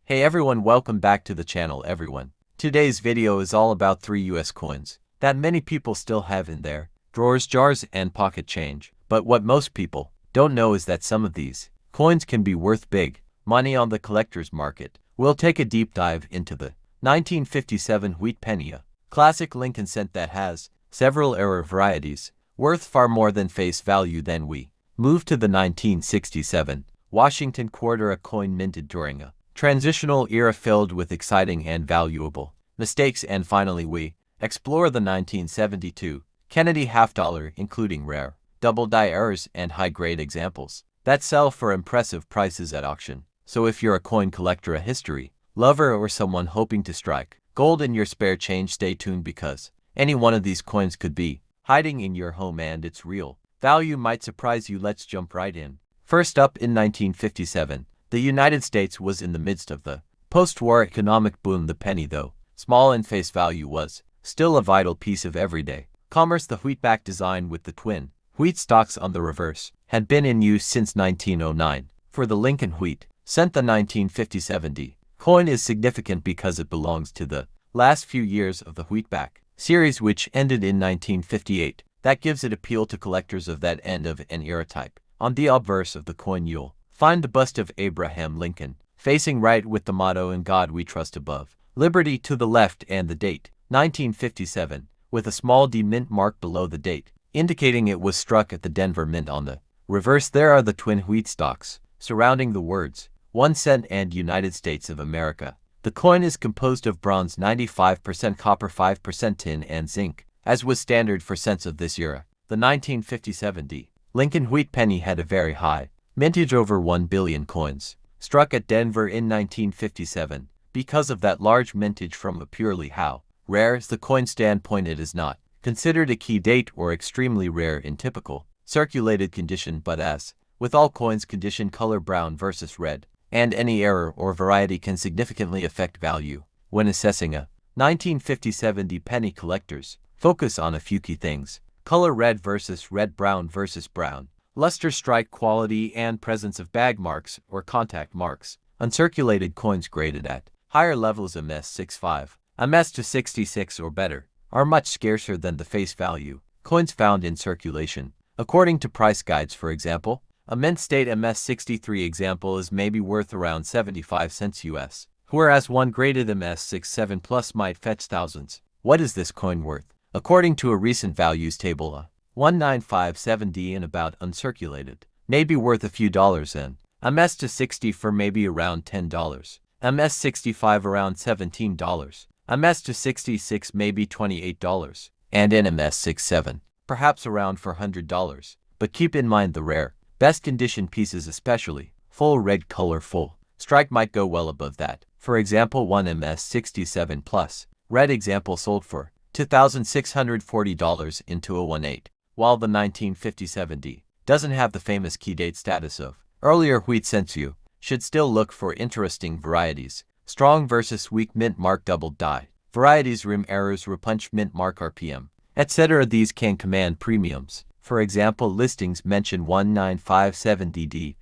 Hey everyone, welcome back to the channel everyone. Today's video is all about 3 US coins that many people still have in their drawers, jars, and pocket change. But what most people don't know is that some of these coins can be worth big money on the collector's market. We'll take a deep dive into the 1957 wheat penny, a classic Lincoln cent that has several error varieties worth far more than face value. Then we move to the 1967 Washington quarter, a coin minted during a transitional era filled with exciting and valuable mistakes. And finally we explore the 1972 Kennedy half dollar, including rare, double-die errors and high-grade examples that sell for impressive prices at auction. So if you're a coin collector, a history lover, or someone hoping to strike gold in your spare change, stay tuned because any one of these coins could be hiding in your home and its real value might surprise you. Let's jump right in. First up, in 1957, the United States was in the midst of the post-war economic boom. The penny, though small in face value, was still a vital piece of everyday commerce. The wheatback design with the twin wheat stalks on the reverse had been in use since 1909. For the Lincoln wheat cent, the 1957 coin is significant because it belongs to the last few years of the wheatback series, which ended in 1958. That gives it appeal to collectors of that end of an era type. On the obverse of the coin you'll find the bust of Abraham Lincoln, facing right with the motto "In God We Trust" above, liberty to the left, and the date 1957 with a small D mint mark below the date, indicating it was struck at the Denver Mint. On the reverse there are the twin wheat stalks surrounding the words 1 cent and United States of America. The coin is composed of bronze 95%, copper 5%, tin, and zinc, as was standard for cents of this era. The 1957 Lincoln wheat penny had a very high mintage, over 1 billion coins struck at Denver in 1957. Because of that large mintage from a purely how rare is the coin standpoint, it is not considered a key date or extremely rare in typical circulated condition. But as with all coins, condition, color, brown versus red, and any error or variety can significantly affect value. When assessing a 1957 penny, collectors focus on a few key things: color, red versus red, brown versus brown, luster, strike quality, and presence of bag marks or contact marks. Uncirculated coins graded at higher levels, MS65, MS to 66 or better, are much scarcer than the face value coins found in circulation. According to price guides, for example, a mint state MS63 example is maybe worth around 75 cents US, whereas one graded MS67 plus might fetch thousands. What is this coin worth? According to a recent values table, a 1957 and about uncirculated may be worth a few dollars, and MS to 60 for maybe around $10, MS 65 around $17, MS to 66 maybe $28, and an MS 67 perhaps around $400. But keep in mind the rare, best condition pieces, especially full red color, full strike, might go well above that. For example, one MS 67 plus red example sold for $2,640 in 2018, while the 1957 doesn't have the famous key date status of earlier wheat cents. You should still look for interesting varieties: strong versus weak, mint mark, double die varieties, rim errors, repunch, mint mark, RPM, etc. These can command premiums. For example, listings mention 1957 D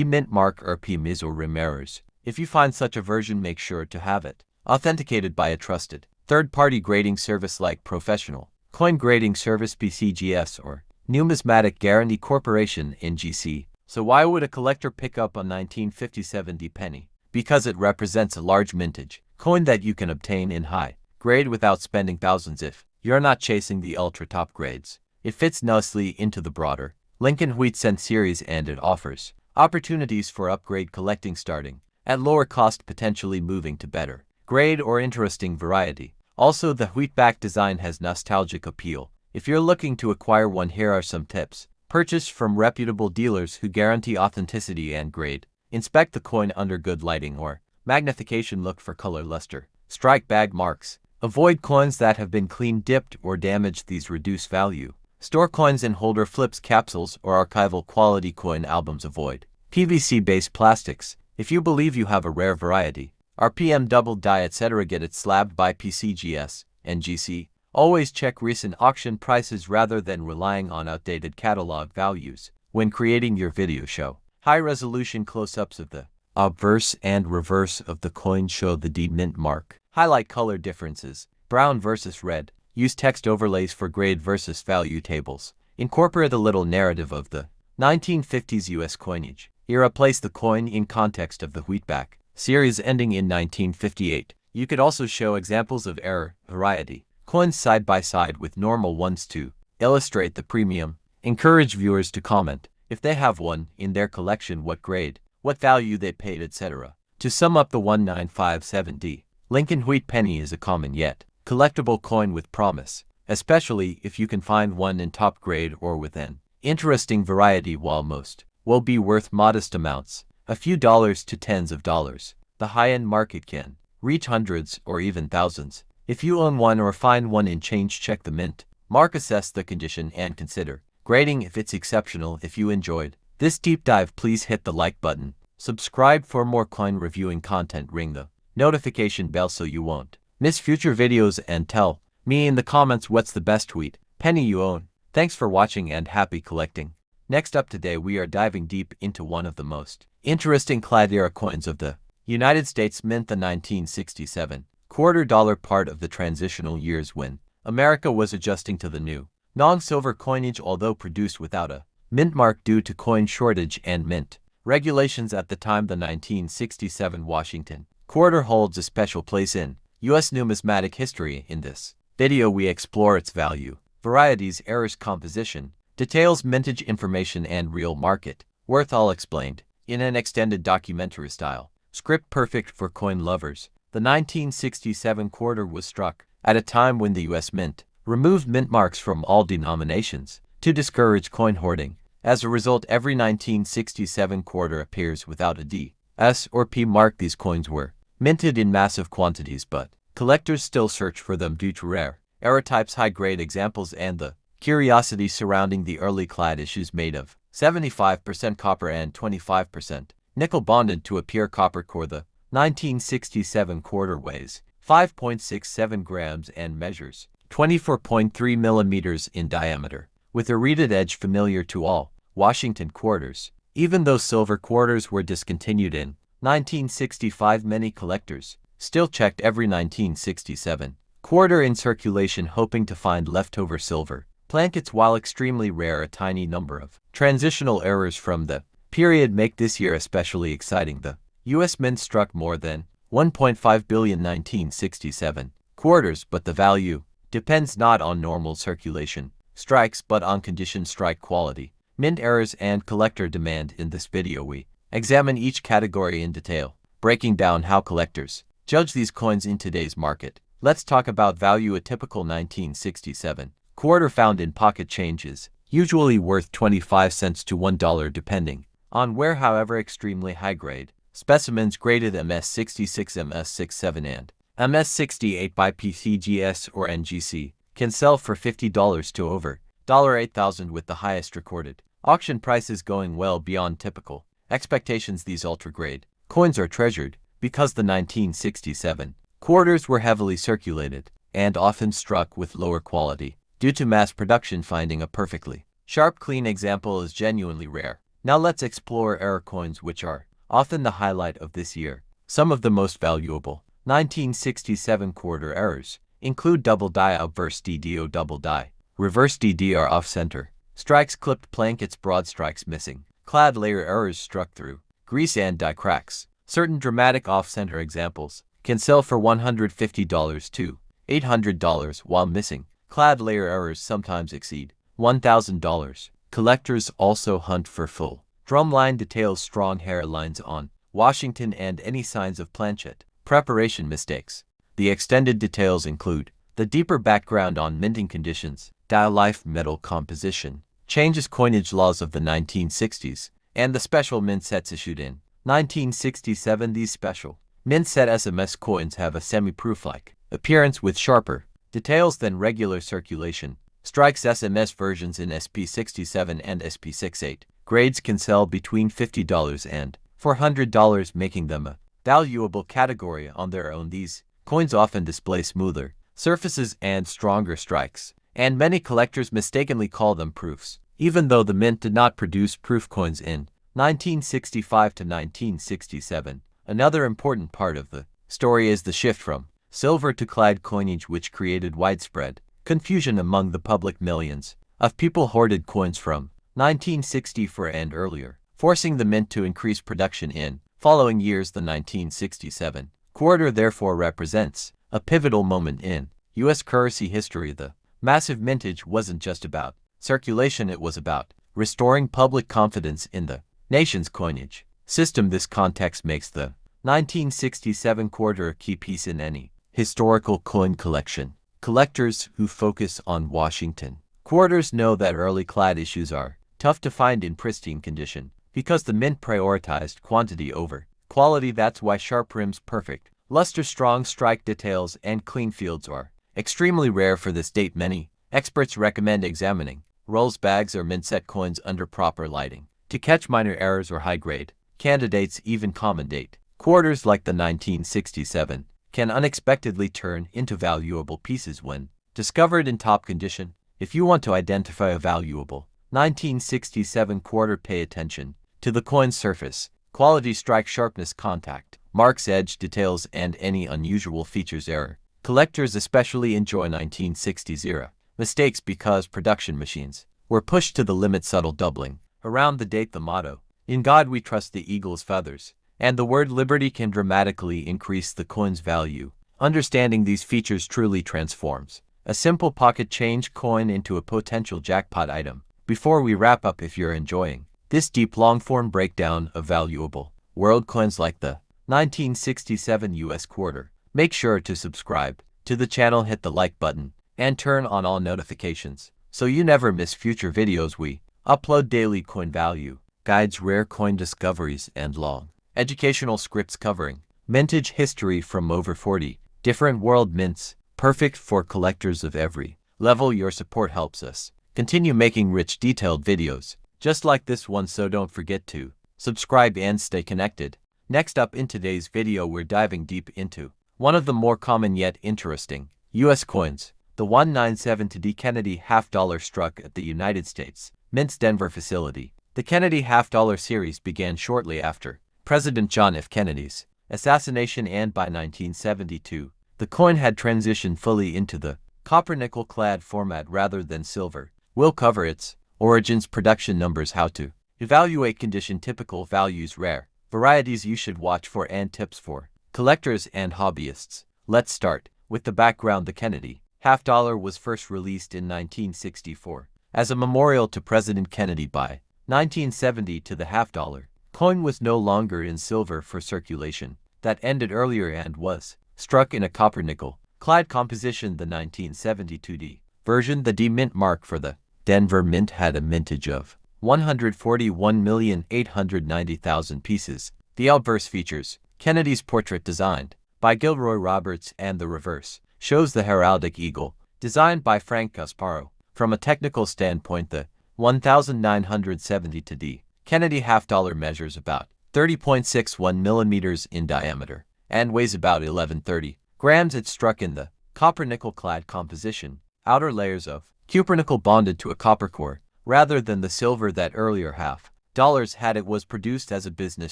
mint mark, RPM is, or rim errors. If you find such a version, make sure to have it authenticated by a trusted third-party grading service like Professional Coin Grading Service (PCGS) or Numismatic Guarantee Corporation (NGC). So why would a collector pick up a 1957 penny? Because it represents a large mintage coin that you can obtain in high grade without spending thousands. If you're not chasing the ultra top grades, it fits nicely into the broader Lincoln wheat cent series, and it offers opportunities for upgrade collecting, starting at lower cost, potentially moving to better grade or interesting variety. Also, the wheatback design has nostalgic appeal. If you're looking to acquire one, here are some tips. Purchase from reputable dealers who guarantee authenticity and grade. Inspect the coin under good lighting or magnification. Look for color, luster, strike, bag marks. Avoid coins that have been clean dipped or damaged. These reduce value. Store coins in holder flips, capsules, or archival quality coin albums. Avoid PVC-based plastics. If you believe you have a rare variety, RPM, double die, etc., get it slabbed by PCGS, NGC. Always check recent auction prices rather than relying on outdated catalog values when creating your video. Show high-resolution close-ups of the Obverse and reverse of the coin show the D mint mark. Highlight color differences. Brown versus red. Use text overlays for grade versus value tables. Incorporate a little narrative of the 1950s U.S. coinage era. Place the coin in context of the wheatback series ending in 1958. You could also show examples of error variety coins side by side with normal ones to illustrate the premium. Encourage viewers to comment if they have one in their collection, what grade, what value they paid, etc. To sum up, the 1957D Lincoln Wheat Penny is a common yet collectible coin with promise, especially if you can find one in top grade or with an interesting variety. While most will be worth modest amounts, a few dollars to tens of dollars, the high-end market can reach hundreds or even thousands. If you own one or find one in change, check the mint mark, assess the condition, and consider grading if it's exceptional. If you enjoyed this deep dive, please hit the like button, subscribe for more coin reviewing content, ring the notification bell so you won't miss future videos, and tell me in the comments what's the best wheat penny you own. Thanks for watching and happy collecting. Next up, today we are diving deep into one of the most interesting clad era coins of the United States Mint, the 1967 $quarter part of the transitional years when America was adjusting to the new non-silver coinage, although produced without a mint mark due to coin shortage and mint regulations at the time. The 1967 Washington quarter holds a special place in U.S. numismatic history. In this video, we explore its value, varieties, errors, composition, details, mintage information, and real market worth, all explained in an extended documentary style. Script perfect for coin lovers. The 1967 quarter was struck at a time when the U.S. Mint removed mint marks from all denominations to discourage coin hoarding. As a result, every 1967 quarter appears without a D, S, or P mark. These coins were minted in massive quantities, but collectors still search for them due to rare era types, high-grade examples, and the curiosity surrounding the early clad issues made of 75% copper and 25% nickel bonded to a pure copper core. The 1967 quarter weighs 5.67 grams and measures 24.3 millimeters in diameter, with a reeded edge familiar to all Washington quarters. Even though silver quarters were discontinued in 1965, many collectors still checked every 1967 quarter in circulation, hoping to find leftover silver plankets. While extremely rare, a tiny number of transitional errors from the period make this year especially exciting. The U.S. Mint struck more than 1.5 billion 1967 quarters, but the value depends not on normal circulation strikes but on condition strike quality, mint errors, and collector demand. In this video, we examine each category in detail, breaking down how collectors judge these coins in today's market. Let's talk about value. A typical 1967 quarter found in pocket change is usually worth 25 cents to $1 depending on where. However, extremely high-grade specimens graded MS66, MS67, and MS68 by PCGS or NGC can sell for $50 to over $8,000, with the highest recorded auction prices going well beyond typical expectations. These ultra-grade coins are treasured because the 1967 quarters were heavily circulated and often struck with lower quality due to mass production. Finding a perfectly sharp, clean example is genuinely rare. Now let's explore error coins, which are often the highlight of this year. Some of the most valuable 1967 quarter errors include double die, obverse DDO, double die, reverse DDR, off-center strikes, clipped plankets, broad strikes missing, clad layer errors, struck through grease and die cracks. Certain dramatic off-center examples can sell for $150 to $800, while missing clad layer errors sometimes exceed $1,000. Collectors also hunt for full drumline details, strong hairlines on Washington, and any signs of planchet preparation mistakes. The extended details include the deeper background on minting conditions, dial life, metal composition, changes, coinage laws of the 1960s, and the special mint sets issued in 1967. These special mint set SMS coins have a semi-proof-like appearance with sharper details than regular circulation strikes. SMS versions in SP67 and SP68 grades can sell between $50 and $400, making them a valuable category on their own. These coins often display smoother surfaces and stronger strikes, and many collectors mistakenly call them proofs, even though the mint did not produce proof coins in 1965 to 1967. Another important part of the story is the shift from silver to clad coinage, which created widespread confusion among the public. Millions of people hoarded coins from 1964 and earlier, forcing the mint to increase production in following years. The 1967 quarter therefore represents a pivotal moment in U.S. currency history. The massive mintage wasn't just about circulation, it was about restoring public confidence in the nation's coinage system. This context makes the 1967 quarter a key piece in any historical coin collection. Collectors who focus on Washington quarters know that early clad issues are tough to find in pristine condition because the mint prioritized quantity over quality. That's why sharp rims, perfect luster, strong strike details, and clean fields are extremely rare. For this date, many experts recommend examining rolls, bags, or mint set coins under proper lighting to catch minor errors or high-grade candidates. Even common date quarters like the 1967 can unexpectedly turn into valuable pieces when discovered in top condition. If you want to identify a valuable 1967 quarter, pay attention to the coin's surface quality, strike sharpness, contact marks, edge details, and any unusual features. Error collectors especially enjoy 1960s-era mistakes because production machines were pushed to the limit. Subtle doubling around the date, the motto, "In God We Trust," the eagle's feathers, and the word liberty can dramatically increase the coin's value. Understanding these features truly transforms a simple pocket change coin into a potential jackpot item. Before we wrap up, if you're enjoying this deep long-form breakdown of valuable world coins like the 1967 US quarter, make sure to subscribe to the channel, hit the like button, and turn on all notifications so you never miss future videos. We upload daily coin value guides, rare coin discoveries, and long educational scripts covering mintage history from over 40 different world mints, perfect for collectors of every level. Your support helps us continue making rich, detailed videos just like this one, so don't forget to subscribe and stay connected. Next up in today's video, we're diving deep into one of the more common yet interesting U.S. coins, the 197 Kennedy half-dollar, struck at the United States Mint's Denver facility. The Kennedy half-dollar series began shortly after President John F. Kennedy's assassination, and by 1972, the coin had transitioned fully into the copper-nickel clad format rather than silver. We'll cover its origins, production numbers, how to evaluate condition, typical values, rare varieties you should watch for, and tips for collectors and hobbyists. Let's start with the background. The Kennedy half-dollar was first released in 1964 as a memorial to President Kennedy. By 1970, the half-dollar coin was no longer in silver for circulation. That ended earlier and was struck in a copper-nickel clad composition. The 1972 version, the D mint mark for the Denver Mint, had a mintage of 141,890,000 pieces. The obverse features Kennedy's portrait designed by Gilroy Roberts, and the reverse shows the heraldic eagle designed by Frank Gasparo. From a technical standpoint, the 1970 Kennedy half-dollar measures about 30.61 millimeters in diameter and weighs about 1130 grams. It's struck in the copper-nickel clad composition, outer layers of cupronickel bonded to a copper core, rather than the silver that earlier half-dollars had. It was produced as a business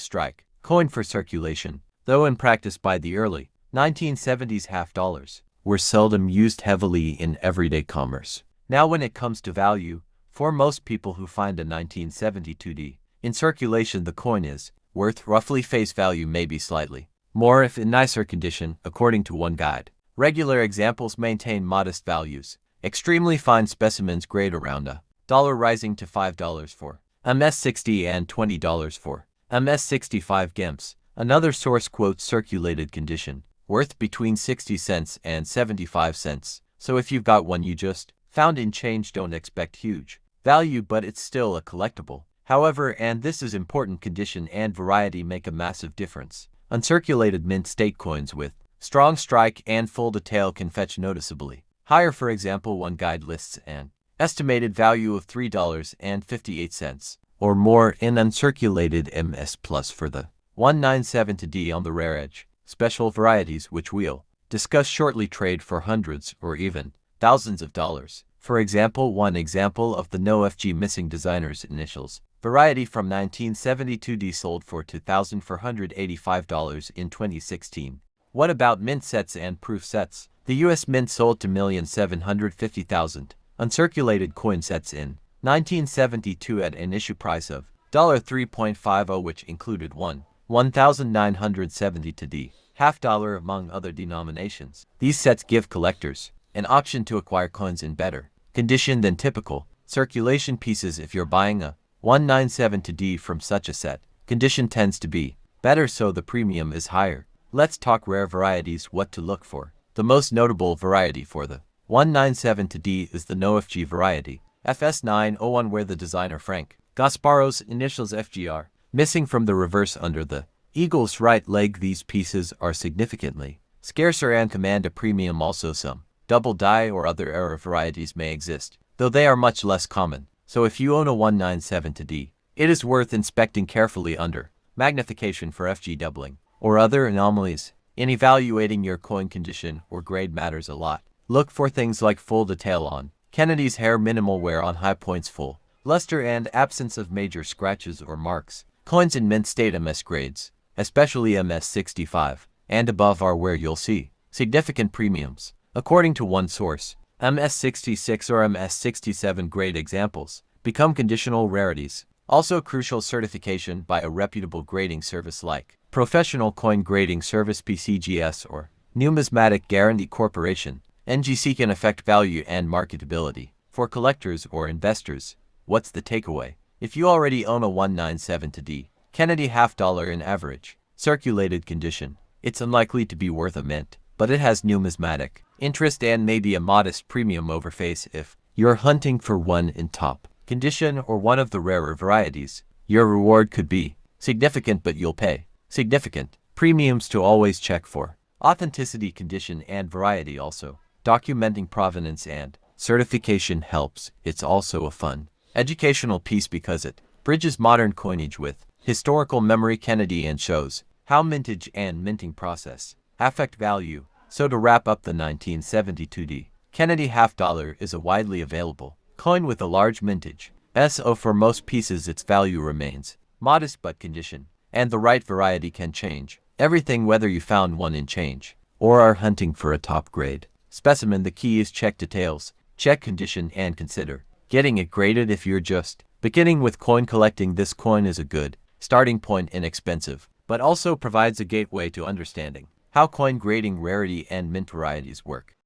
strike coin for circulation, though in practice by the early 1970s half-dollars were seldom used heavily in everyday commerce. Now, when it comes to value, for most people who find a 1972 in circulation, the coin is worth roughly face value, maybe slightly more if in nicer condition, according to one guide. Regular examples maintain modest values. Extremely fine specimens grade around $1, rising to $5 for MS60 and $20 for MS65 GIMPs. Another source quotes circulated condition, worth between 60 cents and 75 cents. So if you've got one you just found in change, don't expect huge value, but it's still a collectible. However, and this is important, condition and variety make a massive difference. Uncirculated mint state coins with strong strike and full detail can fetch noticeably higher. For example, one guide lists an estimated value of $3.58 or more in uncirculated MS Plus for the 197 on the rare edge. Special varieties, which we'll discuss shortly, trade for hundreds or even thousands of dollars. For example, one example of the no FG missing designer's initials, Variety from 1972D sold for $2,485 in 2016. What about mint sets and proof sets? The US Mint sold 2,750,000 uncirculated coin sets in 1972 at an issue price of $3.50, which included 1,970 to $0.50 among other denominations. These sets give collectors an option to acquire coins in better condition than typical circulation pieces. If you're buying a 197 to D from such a set, condition tends to be better, so the premium is higher. Let's talk rare varieties. What to look for. The most notable variety for the 197 to D is the NoFG variety, FS901, where the designer Frank Gasparo's initials FGR missing from the reverse under the eagle's right leg. These pieces are significantly scarcer and command a premium. Also, some double die or other error varieties may exist, though they are much less common. So if you own a 197 to D, it is worth inspecting carefully under magnification for FG doubling or other anomalies. In evaluating your coin, condition or grade matters a lot. Look for things like full detail on Kennedy's hair, minimal wear on high points, full luster, and absence of major scratches or marks. Coins in mint state MS grades, especially MS65 and above, are where you'll see significant premiums. According to one source, MS66 or MS67 grade examples become conditional rarities. Also crucial, certification by a reputable grading service like Professional Coin Grading Service PCGS or Numismatic Guarantee Corporation NGC, can affect value and marketability. For collectors or investors, what's the takeaway? If you already own a 197 to D Kennedy $0.50 in average circulated condition, it's unlikely to be worth a mint, but it has numismatic interest and maybe a modest premium over face. If you're hunting for one in top condition or one of the rarer varieties, your reward could be significant, but you'll pay significant premiums. To always check for authenticity, condition, and variety. Also, documenting provenance and certification helps. It's also a fun educational piece because it bridges modern coinage with historical memory Kennedy and shows how mintage and minting process affect value. So to wrap up, the 1972D Kennedy $0.50 is a widely available coin with a large mintage. So for most pieces its value remains modest, but condition and the right variety can change everything. Whether you found one in change or are hunting for a top grade specimen, the key is check details, check condition, and consider getting it graded. If you're just beginning with coin collecting, this coin is a good starting point, inexpensive, but also provides a gateway to understanding how coin grading, rarity, and mint varieties work.